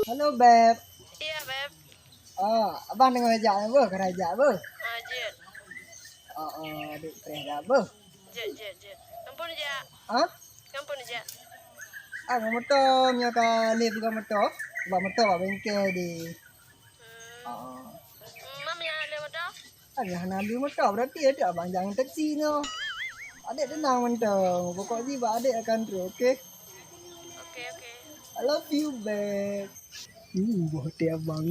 Halo Beb. Iya, Beb. Oh, abang dengar ajak apa? Kerajak apa? Jet. Duk kerja apa? Jet. Kampun aja. Hah? Kampun aja. Motor punya kali bukan motor. Bukan motor kat bengkel di. Hmm. Oh, Mam yang ada motor? yang nak ambil motor berarti ada abang jangan taksi no. Adik tenang mentang. Pokok ni adik akan terus, okey? Oke. I love you, Beb. Buat dia abang.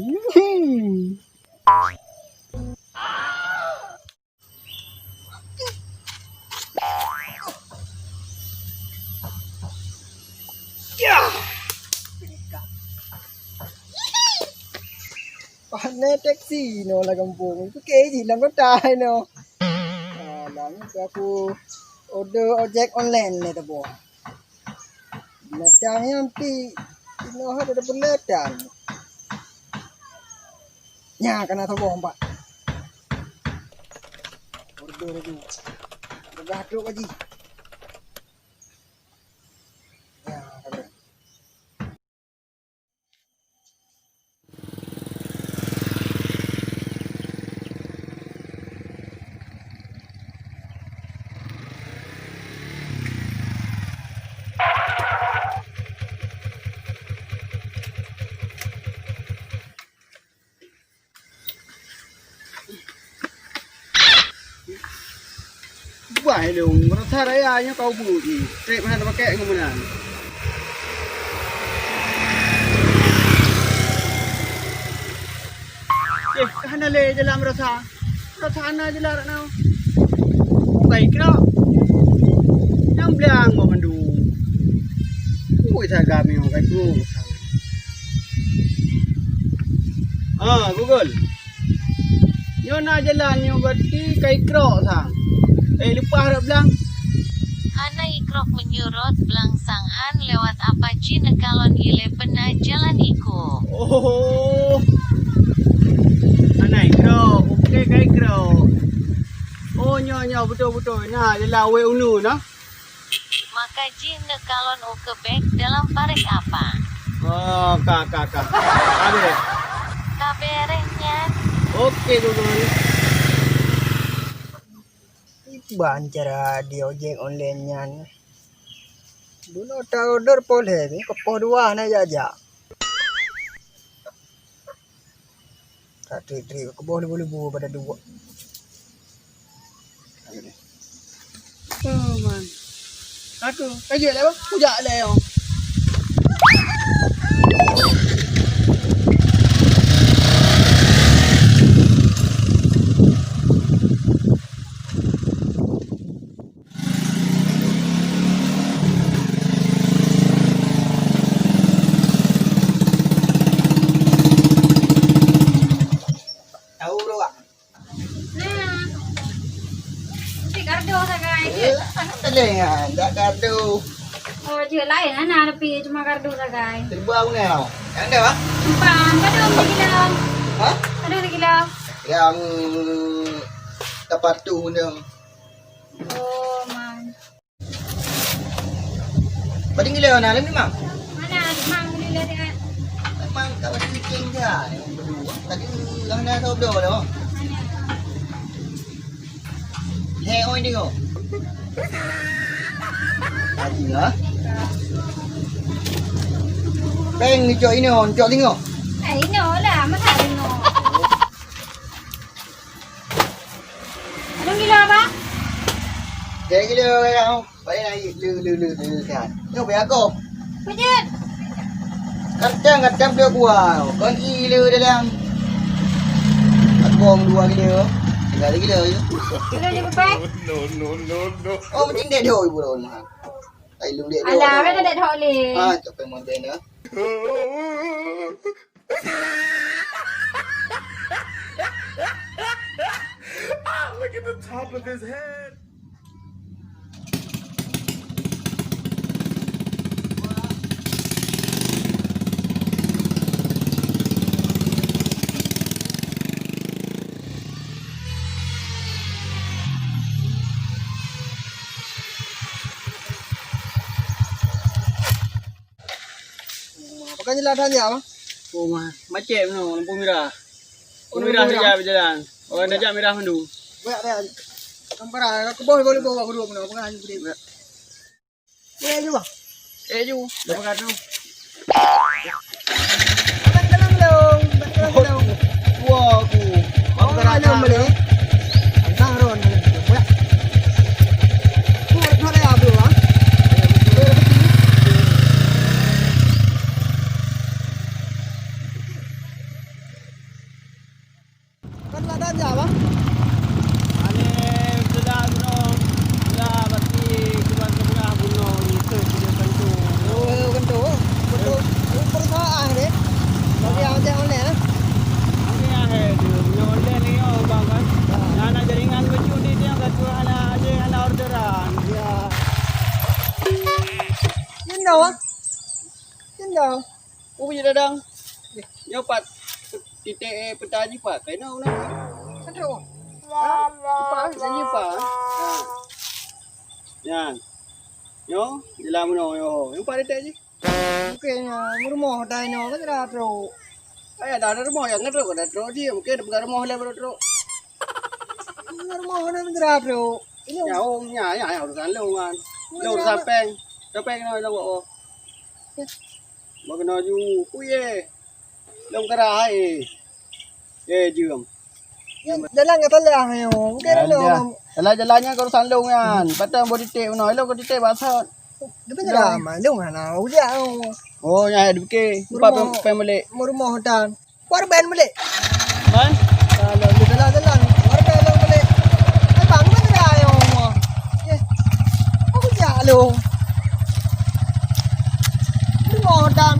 Pandai taksi no lah kampung. Itu ke hilang kotai no. Lang aku order ojek online ni tu buat. Macam yang pi ino ada peletan. Nya kena tobong pak. Order lagi. Bergaduk lagi. Ya, ada. Buat dong, merasa raya kau bunyi. Trip mana pakai kemudian. Kahana le jalan merasa. Merasa na jalan nak nau. Baik kena. Yang bilang mau mandu. Ui saya kami mau kai tu. Google. Yo na jalan yo berarti kai krok sang. Lupa harap bilang. Hana ikrok menyurut belangsangan lewat Apache Nekalon 11 jalan iku. Oh. Hana ikrok. Okey kai krok. Oh nyo betul. Nah jalan we unu nah. Maka jin Nekalon ukebek dalam parik apa? Oh kak. Ada. Kaberenya. Okey Google. Ban cara di ojek online nyan. Dulu tak order boleh ni kepoh dua na jaja. Tak tri kepoh boleh pada dua. Oh man. Aku kerja lah bang. Pujak lah yo. Tahu bro pak? Nah. Si kardo sa guys. Telingan, tak kardu. Oh, dia lain ana tapi cuma kardo sa guys. Seribu aku ni tau. Yang ada pak? Pan, kadang kilo. Hah? Kadang kilo. Yang tepat tu ni. Oh, man. Paling gila mana alam ni mam? Mana mang lila dia. Memang tak ada bikin je. Yang berdua. Tadi lang dah tahu berdua dah. Hei oi ni ko. Tadi lah. Peng ni cok ini on, cok tengok. Ini lah, masa ini. Anong gila ba? Jadi gila kau. Baik naik lu kan. Tengok biar aku. Pujit. Kadang dia buah. Kan gila dalam. Aku dua gila. Tinggal gila je. Gila dia baik. No. Oh macam dia dah ibu dah mah. Tai lu dia. Alah, kan ada thok le. Capek mon ben dah. Look at the top of his head. Pakai jelas tanya apa? Oh, macam no, lampu merah. Lampu merah saja berjalan. Oh, dah jam merah mendu. Banyak dah. Kampara, boleh bawa kedua mana? Pengahan dia. Ya juga. Ju, lepas kata tu. Dalam long. Wah, aku. Apa dalam beli? Antang ron. Boleh. Kau ada apa bro? Kan ada apa? Ane sudah gunung. Sudah berarti keluar ke tengah gunung. Itu dia bantu. Oh, kentu. Perusahaan deh. Bagi yang online. Ini akhir dia. Punya online ni bang kan. Anak jaringan baju ni dia kata anak orderan. Ya. Kentu. Kentu. Aku punya dadang. Nyopat titik peta jipat. Kena nak. Kentu. Apa sini pa? Yan. Yo, jalan mana yo? Yung pa dito ji. Mungkin rumah dah ni orang dah tahu. Ay, ada rumah yang ngetro ko ngetro ji. Mungkin ada rumah le bro. Rumah dah dah tahu. Ini Ya, ya urusan lu kan. Lu urusan peng. Peng no lo ko. Mo kena ju kuye. Long kara ai. Jum. dalam kata lah yo. Mungkin ada. Jalan-jalannya ke urusan lu kan. Patang body tape no. Lo ko titik basah. Kita dah malu mana. Udah. Oh, ya dukir. Lupa peng balik. Rumah dah. Korban balik. Man? Kalau di dalam korban balik. Ay bang mana dah yo. Yes. Aku jalan. Rumah dah.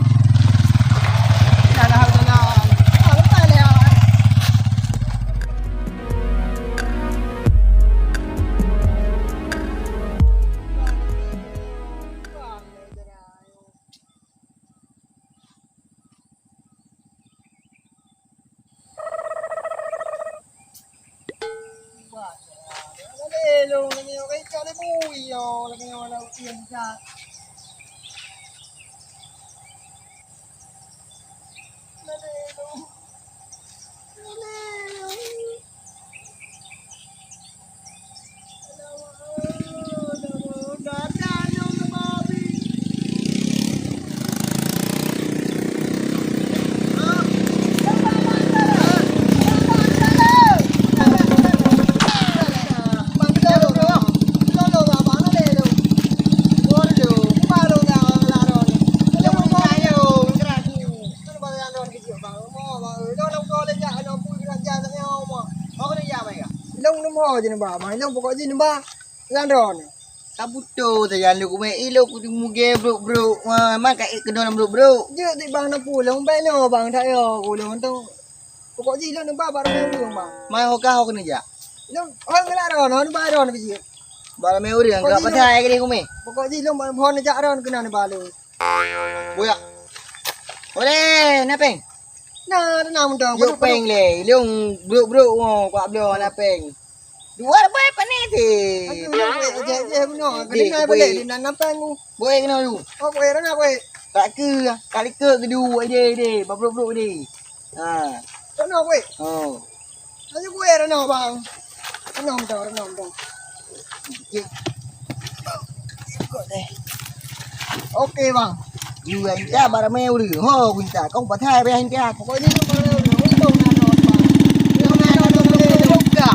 Hello, lagi yo kay kali buwi yo, lagi yo wala uyan sa. Long num ho je ni ba, mai long pokok je ni ba. Landron. Kabuto saja lu ku mai ilo ku muge bro man ka kedon bro. Je ti bang na pu long ba no bang tha yo ku long tong. Pokok je long ba ba ro long ba. Mai ho ka ho kena ja. Long hang la ron no ba ron bi je. Bala me uri ang ka pathai ke ni ku mai. Pokok je long ba phone ja ron kena ni ba lo. Boya. Ole na peng. Na na mun tong. Yo peng le, leung bro kwa blo na peng. Dua boy pa ni ti. Je no, kena ngai balik di na pang ku. Boy kena lu. Oh, kowe na kowe. Tak ke kali ke kedua de ba bro de. Ha. No kowe. Oh. Ayo kowe no bang. No tong. Okey bang. Yu anh ta bara me uri ho kunta kong pathai be anh ta. Pokok je long ba long na no bang. Long na no long ka.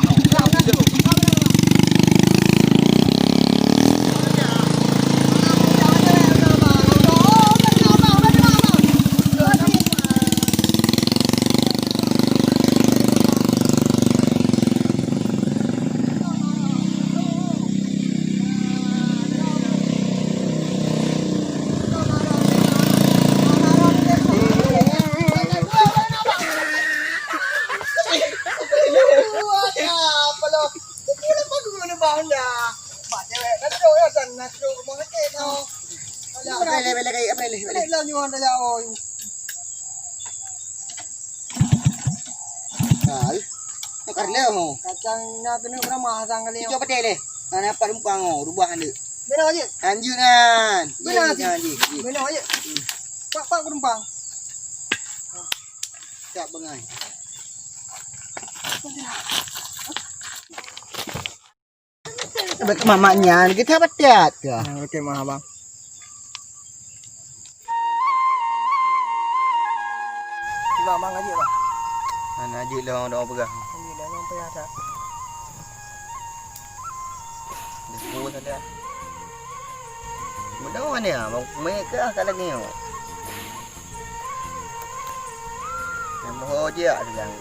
Bele kai. Lên nhuan ra rồi. Ha. Nak karle ho. Kacang na pinu berapa sang kali. Coba deh le. Ana parumpang ho rubah ande. Beno aja. Anjuran. Beno aja. Beno aja. Pak penumpang. siap bengai. Mamanya kita pedat ke? Okey, maaf bang. Bang aja bang. Mana aje lah orang pegang. Alhamdulillah yang payah tak. Dia sepuluh saja. Mudah mana ya? Mau mereka kat lagi ni. Yang mau je ada yang.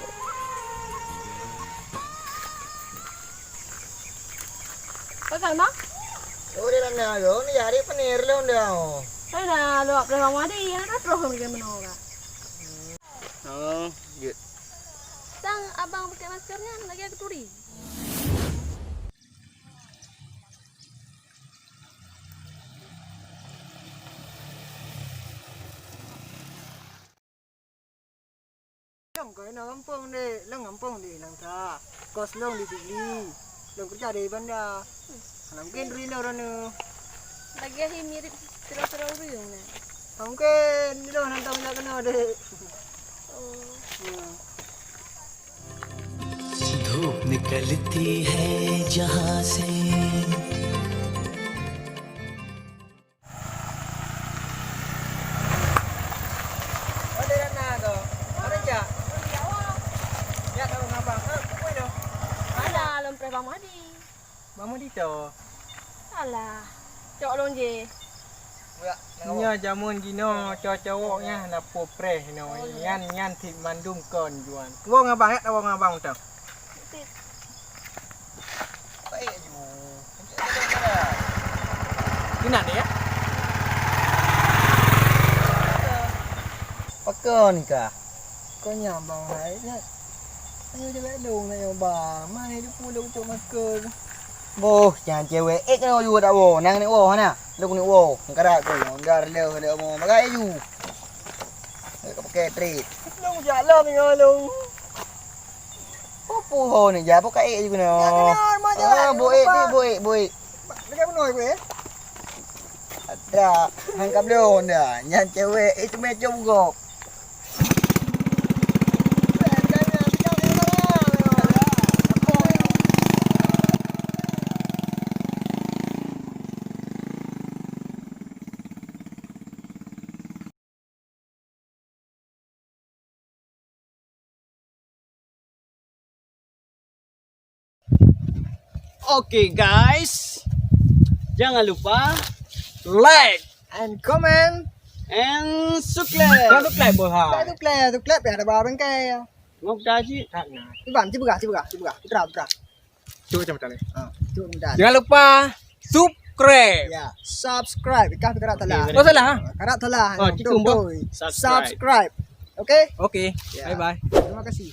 Pakai bang? Oh dia nak yo ni hari penir lah dah. Saya dah luap dari bang Madi. Yang dah terus pergi menora. Oh, je. Sang abang pakai maskernya lagi aku turi. Long kau nak kampung deh, long kampung deh, long tak. Kos long di sini, long kerja di bandar. Mungkin rila orang ni. Lagi ahi mirip terus-terus uriung ni. Mungkin ni long nanti nak kena deh. धूप निकलती है जहाँ से Ada mana kau? Ada je. Ya kalau ngabang, kau dah. Ada lempres bang Madi. Bang Madi tu. Alah. Cok long je. Nya jamun gino cowok-cowoknya nak popres no. Nyan thịt mandum kon juan. Wong abang ya, wong abang tu. Baik ju. Kina ni ya? Pakon kah? Kau nyambang hai. Ayo dia belong nak bang. Mana dia pulang untuk masker. Boh, jangan cewek. Kena ju tak boh. Nang ni boh mana? Lu ni boh. Ngkarak tu. Ndar le ada mau magai ju. Kau pakai treat. Long jalan ni long. Apa ho ni? Ja pakai ju kena. Ah, boik. Dekat mana aku eh? Ada hangkap lu dah. Nyan cewek itu macam gok. Okay guys. Jangan lupa like And comment. and subscribe. Kalau like boleh. Tu klep ya ada barang kai. Ngok daji tak nak. Iban cibuga. Tukar. Cuba macam ni. Tu mudah. Jangan lupa subscribe. Ya, subscribe. Kah kerak telah. Oh salah ha? Kerak telah. Oh, cikgu, Subscribe. Okay? Okay. Ya. Bye bye. Terima kasih.